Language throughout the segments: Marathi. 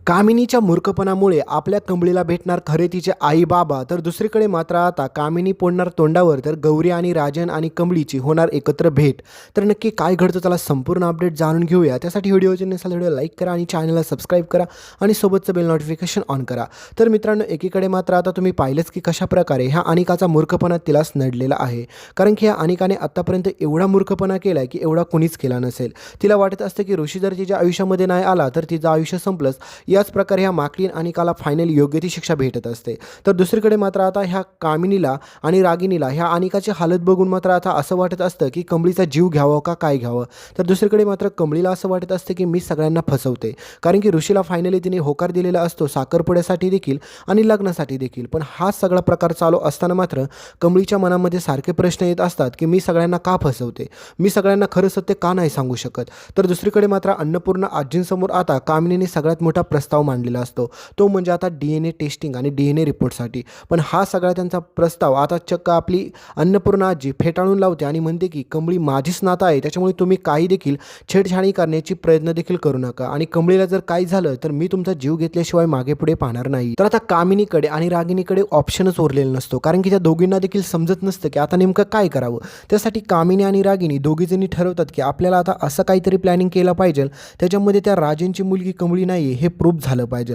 कामिनीच्या मूर्खपणामुळे आपल्या कमळीला भेटणार खरे तिचे आई बाबा, तर दुसरीकडे मात्र आता कामिनी फोडणार तोंडावर तर गौरी आणि राजन आणि कमळीची होणार एकत्र भेट. तर नक्की काय घडतं त्याला संपूर्ण अपडेट जाणून घेऊया. त्यासाठी व्हिडिओचे नसेल व्हिडिओ लाईक करा आणि चॅनलला सबस्क्राईब करा आणि सोबतचं बेल नोटिफिकेशन ऑन करा. तर मित्रांनो, एकीकडे मात्र आता तुम्ही पाहिलंच की कशाप्रकारे ह्या अनिकाचा मूर्खपणा तिलाच नडलेला आहे. कारण की ह्या अनिकाने आत्तापर्यंत एवढा मूर्खपणा केला आहे की एवढा कुणीच केला नसेल. तिला वाटत असतं की ऋषी जर तिच्या आयुष्यामध्ये नाही आला तर तिचं आयुष्य संपलंच. याच प्रकारे ह्या माकलीन अनिकाला फायनली योग्य ती शिक्षा भेटत असते. तर दुसरीकडे मात्र आता ह्या कामिनीला आणि रागिनीला ह्या अनिकाची हालत बघून मात्र आता असं वाटत असतं की कमळीचा जीव घ्यावा का काय घ्यावं. तर दुसरीकडे मात्र कमळीला असं वाटत असतं की मी सगळ्यांना फसवते, कारण की ऋषीला फायनली तिने होकार दिलेला असतो साखरपुड्यासाठी देखील आणि लग्नासाठी देखील. पण हा सगळा प्रकार चालू असताना मात्र कमळीच्या मनामध्ये सारखे प्रश्न येत असतात की मी सगळ्यांना का फसवते, मी सगळ्यांना खरं सत्य का नाही सांगू शकत. तर दुसरीकडे मात्र अन्नपूर्णा आजींसमोर आता कामिनीने सगळ्यात मोठा प्रस्ताव मांडलेला असतो, तो म्हणजे आता DNA टेस्टिंग आणि DNA रिपोर्टसाठी. पण हा सगळा त्यांचा प्रस्ताव आता चक्क आपली अन्नपूर्णा आजी फेटाळून लावते आणि म्हणते की कमळी माझीच नातं आहे, त्याच्यामुळे तुम्ही काही देखील छेडछाडी करण्याची प्रयत्न देखील करू नका आणि कमळीला जर काही झालं तर मी तुमचा जीव घेतल्याशिवाय मागे पुढे पाहणार नाही. तर आता कामिनीकडे आणि रागिनीकडे ऑप्शनच उरलेलं नसतो, कारण की त्या दोघींना देखील समजत नसतं की आता नेमकं काय करावं. त्यासाठी कामिनी आणि रागिनी दोघीजणी ठरवतात की आपल्याला आता असं काहीतरी प्लॅनिंग केलं पाहिजे त्याच्यामध्ये त्या राजेंची मुलगी कमळी नाही हे प्रूफ झालं पाहिजे.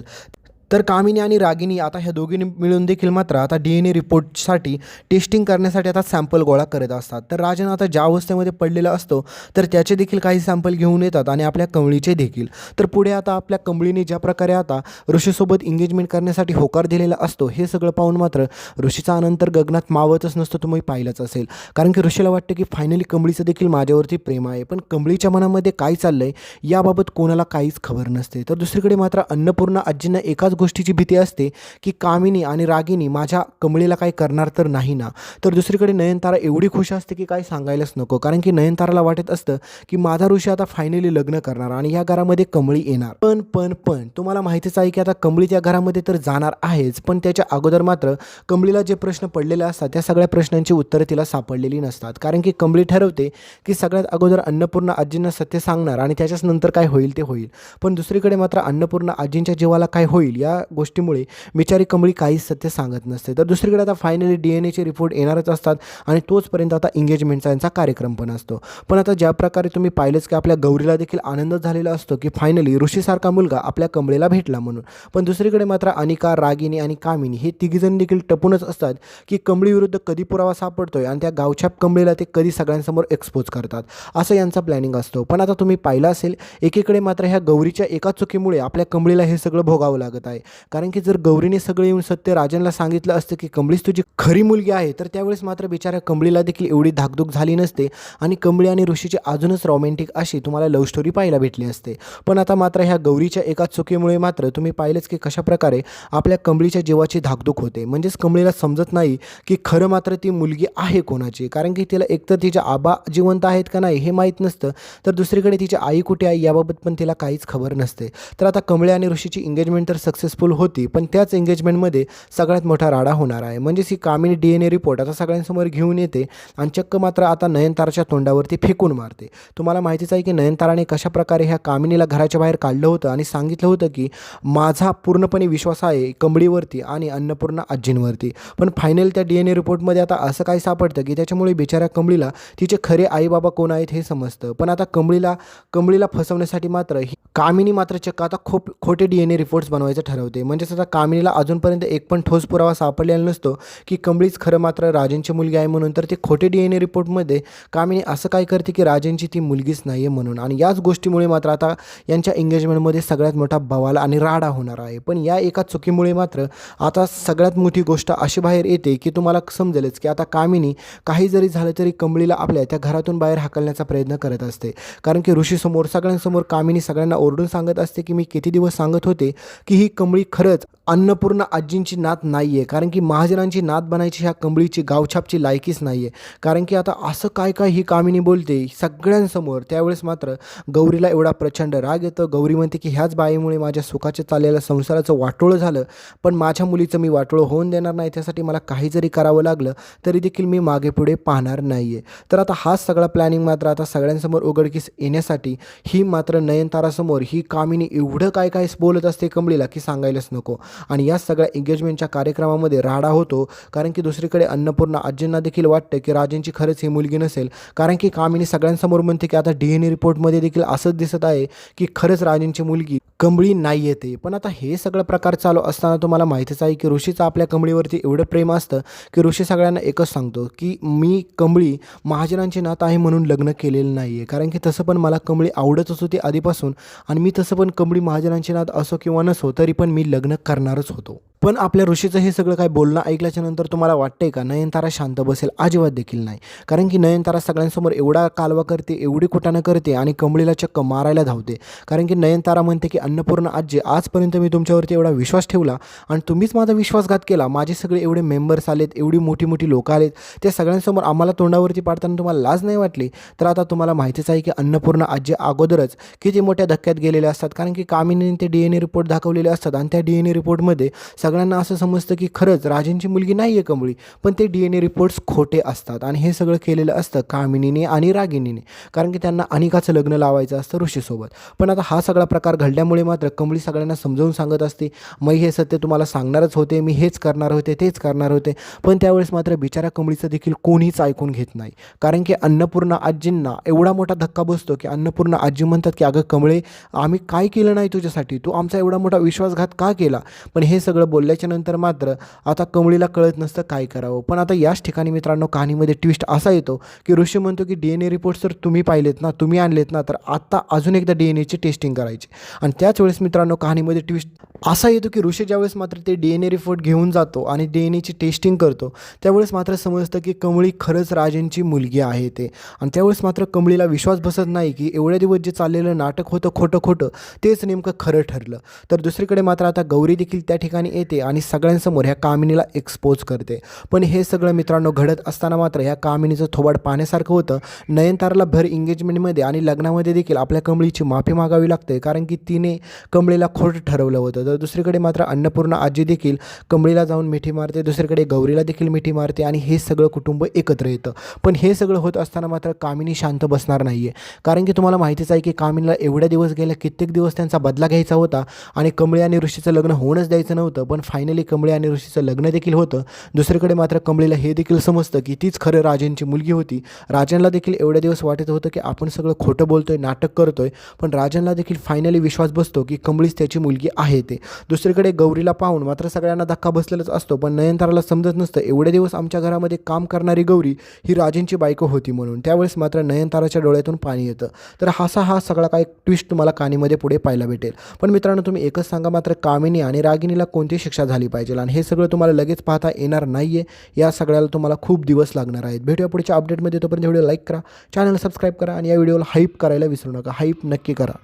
तर कामिनी आणि रागिनी आता ह्या दोघींनी मिळून देखील मात्र आता DNA रिपोर्टसाठी टेस्टिंग करण्यासाठी आता सॅम्पल गोळा करत असतात. तर राजन आता ज्या अवस्थेमध्ये पडलेला असतो तर त्याचे देखील काही सॅम्पल घेऊन येतात आणि आपल्या कमळीचे देखील. तर पुढे आता आपल्या कमळीने ज्या प्रकारे आता ऋषीसोबत एंगेजमेंट करण्यासाठी होकार दिलेला असतो हे सगळं पाहून मात्र ऋषीचा आनंद तर गगनात मावतच नसतो, तुम्ही पाहिलंच असेल. कारण की ऋषीला वाटतं की फायनली कमळीचं देखील माझ्यावरती प्रेम आहे, पण कमळीच्या मनामध्ये काय चाललं आहे याबाबत कोणाला काहीच खबर नसते. तर दुसरीकडे मात्र अन्नपूर्णा आजींना एकाच गोष्टीची भीती असते की कामिनी आणि रागिनी माझ्या कमळीला काही करणार तर नाही ना. तर दुसरीकडे नयनतारा एवढी खुश असते की काय सांगायलाच नको, कारण की नयनताराला वाटत असतं की माझा ऋषी आता फायनली लग्न करणार आणि या घरामध्ये कमळी येणार. पण तुम्हाला माहितीच आहे की आता कमळी त्या घरामध्ये तर जाणार आहेच, पण त्याच्या अगोदर मात्र कमळीला जे प्रश्न पडलेले असतात त्या सगळ्या प्रश्नांची उत्तरं तिला सापडलेली नसतात. कारण की कमळी ठरवते की सगळ्यात अगोदर अन्नपूर्णा आजींना सत्य सांगणार आणि त्याच्याच नंतर काय होईल ते होईल. पण दुसरीकडे मात्र अन्नपूर्णा आजींच्या जीवाला काय होईल या गोष्टीमुळे बिचारी कमळी काहीच सत्य सांगत नसते. तर दुसरीकडे आता फायनली DNAचे रिपोर्ट येणारच असतात आणि तोचपर्यंत आता एंगेजमेंटचा यांचा कार्यक्रम पण असतो. पण आता ज्या प्रकारे तुम्ही पाहिलंच की आपल्या गौरीला देखील आनंद झालेला असतो की फायनली ऋषीसारखा मुलगा आपल्या कमळीला भेटला म्हणून. पण दुसरीकडे मात्र अनिका, रागिनी आणि कामिनी हे तिघीजण देखील टपूनच असतात की कमळी विरुद्ध कधी पुरावा सापडतोय आणि त्या गावच्या कमळीला ते कधी सगळ्यांसमोर एक्सपोज करतात, असं यांचा प्लॅनिंग असतो. पण आता तुम्ही पाहिलं असेल एकीकडे मात्र ह्या गौरीच्या एका चुकीमुळे आपल्या कमळीला हे सगळं भोगावं लागत आहे. कारण की जर गौरीने सगळं येऊन सत्य राजनला सांगितलं असतं की कमळीच तुझी खरी मुलगी आहे तर त्यावेळेस मात्र बिचाऱ्या कमळीला देखील एवढी धाकधूक झाली नसते आणि कमळी आणि ऋषीची अजूनच रोमॅन्टिक अशी तुम्हाला लव्ह स्टोरी पाहायला भेटली असते. पण आता मात्र ह्या गौरीच्या एका चुकीमुळे मात्र तुम्ही पाहिलंच की कशाप्रकारे आपल्या कमळीच्या जीवाची धाकधूक होते. म्हणजेच कमळीला समजत नाही की खरं मात्र ती मुलगी आहे कोणाची, कारण की तिला एकतर तिच्या आबा जिवंत आहेत का नाही हे माहीत नसतं, तर दुसरीकडे तिची आई कुठे आहे याबाबत पण तिला काहीच खबर नसते. तर आता कमळी आणि ऋषीची एंगेजमेंट तर सक्सेसफुल होती, पण त्याच एंगेजमेंटमध्ये सगळ्यात मोठा राडा होणार आहे. म्हणजेच ही कामिनी DNA रिपोर्ट आता सगळ्यांसमोर घेऊन येते आणि चक्क मात्र आता नयनताराच्या तोंडावरती फेकून मारते. तुम्हाला माहितीच आहे की नयनताराने कशाप्रकारे ह्या कामिनीला घराच्या बाहेर काढलं होतं आणि सांगितलं होतं की माझा पूर्णपणे विश्वास आहे कमळीवरती आणि अन्नपूर्णा आजींवरती. पण फायनल त्या DNA रिपोर्टमध्ये आता असं काही सापडतं की त्याच्यामुळे बिचाऱ्या कमळीला तिचे खरे आईबाबा कोण आहेत हे समजतं. पण आता कमळीला फसवण्यासाठी मात्र कामिनी मात्र चक्क आता खोटे DNA रिपोर्ट्स बनवायचं ठरवते. म्हणजेच आता कामिनीला अजूनपर्यंत एक पण ठोस पुरावा सापडलेला नसतो की कमळीच खरं मात्र राजेंची मुलगी आहे म्हणून. तर ते खोटे DNA रिपोर्टमध्ये कामिनी असं काय करते की राजेंची ती मुलगीच नाही आहे म्हणून. आणि याच गोष्टीमुळे मात्र आता यांच्या एंगेजमेंटमध्ये सगळ्यात मोठा बवाल आणि राडा होणार आहे. पण या एका चुकीमुळे मात्र आता सगळ्यात मोठी गोष्ट अशी बाहेर येते की तुम्हाला समजेलच की आता कामिनी काही जरी झालं तरी कमळीला आपल्या त्या घरातून बाहेर हाकलण्याचा प्रयत्न करत असते. कारण की ऋषीसमोर सगळ्यांसमोर कामिनी सगळ्यांना ओरडून सांगत असते की मी किती दिवस सांगत होते की ही कमळी खरंच अन्नपूर्णा आजींची नात नाही आहे, कारण की महाजनांची नात बनायची ह्या कंबळीची गावछापची लायकीच नाही आहे. कारण की आता असं काय काय ही कामिनी बोलते सगळ्यांसमोर. त्यावेळेस मात्र गौरीला एवढा प्रचंड राग येतो. गौरी म्हणते की ह्याच बाईमुळे माझ्या सुखाचे चाललेल्या संसाराचं वाटोळं झालं, पण माझ्या मुलीचं मी वाटोळं होऊन देणार नाही. त्यासाठी मला काही जरी करावं लागलं तरी देखील मी मागे पुढे पाहणार नाही आहे. तर आता हाच सगळा प्लॅनिंग मात्र आता सगळ्यांसमोर उघडकीस येण्यासाठी ही मात्र नयनतारासमोर ही कामिनी एवढं काय काय बोलत असते कंबळीला की सांगायलाच नको. आणि या सगळ्या एंगेजमेंटच्या कार्यक्रमामध्ये राडा होतो, कारण की दुसरीकडे अन्नपूर्णा आजींना देखील वाटतं की राजेंची खरंच ही मुलगी नसेल. कारण की कामिनी सगळ्यांसमोर म्हणते की आता DNA रिपोर्टमध्ये देखील असंच दिसत आहे की खरंच राजेंची मुलगी कंबळी नाही येते. पण आता हे सगळं प्रकार चालू असताना तुम्हाला माहितीच आहे की ऋषीचं आपल्या कंबळीवरती एवढं प्रेम असतं की ऋषी सगळ्यांना एकच सांगतो की मी कंबळी महाजनांची नात आहे म्हणून लग्न केलेलं नाही आहे. कारण की तसं पण मला कंबळी आवडतच होती आधीपासून, आणि मी तसं पण कंबळी महाजनांची नात असो किंवा नसो तरी पण मी लग्न करणारच होतो. पण आपल्या ऋषीचं हे सगळं काय बोलणं ऐकल्याच्यानंतर तुम्हाला वाटतंय का नयनतारा शांत बसेल? अजिबात देखील नाही. कारण की नयनतारा सगळ्यांसमोर एवढा कालवा करते, एवढी कुटाणं करते आणि कंबळीला चक्क मारायला धावते. कारण की नयनतारा म्हणते की अन्नपूर्णा आजी, आजपर्यंत मी तुमच्यावरती एवढा विश्वास ठेवला आणि तुम्हीच माझा विश्वासघात केला. माझे सगळे एवढे मेंबर्स आलेत, एवढी मोठी मोठी लोकं आलेत, त्या सगळ्यांसमोर आम्हाला तोंडावरती पाडताना तुम्हाला लाज नाही वाटली? तर आता तुम्हाला माहितीच आहे की अन्नपूर्णा आजी अगोदरच किती मोठ्या धक्क्यात गेलेल्या असतात. कारण की कामिनीने ते DNA रिपोर्ट दाखवलेले असतात आणि त्या DNA रिपोर्टमध्ये सगळ्यांना असं समजतं की खरंच राजेंची मुलगी नाही आहे कंबळी, पण ते DNA रिपोर्ट्स खोटे असतात. आणि हे सगळं केलेलं असतं कामिनीने आणि रागिणीने, कारण की त्यांना अनिकाचं लग्न लावायचं असतं ऋषीसोबत. पण आता हा सगळा प्रकार घडल्यामुळे मात्र कंबळी सगळ्यांना समजावून सांगत असते, मी हे सत्य तुम्हाला सांगणारच होते, मी हेच करणार होते, तेच करणार होते. पण त्यावेळेस मात्र बिचारा कंबळीचं देखील कोणीच ऐकून घेत नाही. कारण की अन्नपूर्णा आजींना एवढा मोठा धक्का बसतो की अन्नपूर्णा आजी म्हणतात की अगं कमळे, आम्ही काय केलं नाही तुझ्यासाठी, तू आमचा एवढा मोठा विश्वासघात का केला? पण हे सगळं बोलल्याच्या नंतर मात्र आता कंबळीला कळत नसतं काय करावं. पण आता याच ठिकाणी मित्रांनो कहाणीमध्ये ट्विस्ट असा येतो की ऋषी म्हणतो की DNA रिपोर्ट्स तर तुम्ही पाहिलेत ना, तुम्ही आणलेत ना, तर आता अजून एकदा DNAची टेस्टिंग करायची. आणि त्याच वेळेस मित्रांनो कहाणीमध्ये ट्विस्ट असा येतो की ऋषी ज्यावेळेस मात्र ते DNA रिपोर्ट घेऊन जातो आणि DNAची टेस्टिंग करतो, त्यावेळेस मात्र समजतं की कंबळी खरंच राजेंची मुलगी आहे ते. आणि त्यावेळेस मात्र कंबळीला विश्वास बसत नाही की एवढ्या दिवस जे चाललेलं नाटक होतं खोटं खोटं तेच नेमकं खरं ठरलं. तर दुसरीकडे मात्र आता गौरी देखील त्या ठिकाणी येते आणि सगळ्यांसमोर ह्या कामिनीला एक्सपोज करते. पण हे सगळं मित्रांनो घडत असताना मात्र ह्या कामिनीचं थोबाड पाहण्यासारखं होतं. नयनताराला भर एंगेजमेंटमध्ये आणि लग्नामध्ये देखील आपल्या कंबळीची माफी मागावी लागते, कारण की तिने कंबळीला खोटं ठरवलं होतं. तर दुसरीकडे मात्र अन्नपूर्णा आजी देखील कंबळीला जाऊन मिठी मारते, दुसरीकडे गौरीला देखील मिठी मारते आणि हे सगळं कुटुंब एकत्र येतं. पण हे सगळं होत असताना मात्र कामिनी शांत बसणार नाही आहे. कारण की तुम्हाला माहितीच आहे की कामिनीला एवढ्या दिवस गेल्या कित्येक दिवस त्यांचा बदला घ्यायचा होता आणि कंबळी आणि ऋषीचं लग्न होऊनच द्यायचं नव्हतं. पण फायनली कंबळी आणि ऋषीचं लग्न देखील होतं. दुसरीकडे मात्र कंबळीला हे देखील समजतं की तीच खरं राजेंची मुलगी होती. राजांना देखील एवढ्या दिवस वाटत होतं की आपण सगळं खोटं बोलतोय, नाटक करतोय, पण राजांना देखील फायनली विश्वास बसतो की कंबळीच त्याची मुलगी आहे ते. दुसरीकडे गौरीला पाहून मात्र सगळ्यांना धक्का बसलेलाच असतो, पण नयनताराला समजत नसतं एवढे दिवस आमच्या घरामध्ये काम करणारी गौरी ही राजेंची बायको होती म्हणून. त्यावेळेस मात्र नयनताराच्या डोळ्यातून पाणी येतं. तर हा सगळा काही ट्विस्ट तुम्हाला कहाणीमध्ये पुढे पाहायला भेटेल. पण मित्रांनो तुम्ही एकच सांगा, मात्र कामिनी आणि रागिणीला कोणती शिक्षा झाली पाहिजे? आणि हे सगळं तुम्हाला लगेच पाहता येणार नाही आहे. या सगळ्याला तुम्हाला खूप दिवस लागणार आहेत. भेटूया पुढच्या अपडेटमध्ये. तोपर्यंत व्हिडिओ लाईक करा, चॅनल सबस्क्राईब करा आणि या व्हिडिओला हाईप करायला विसरू नका. हाईप नक्की करा.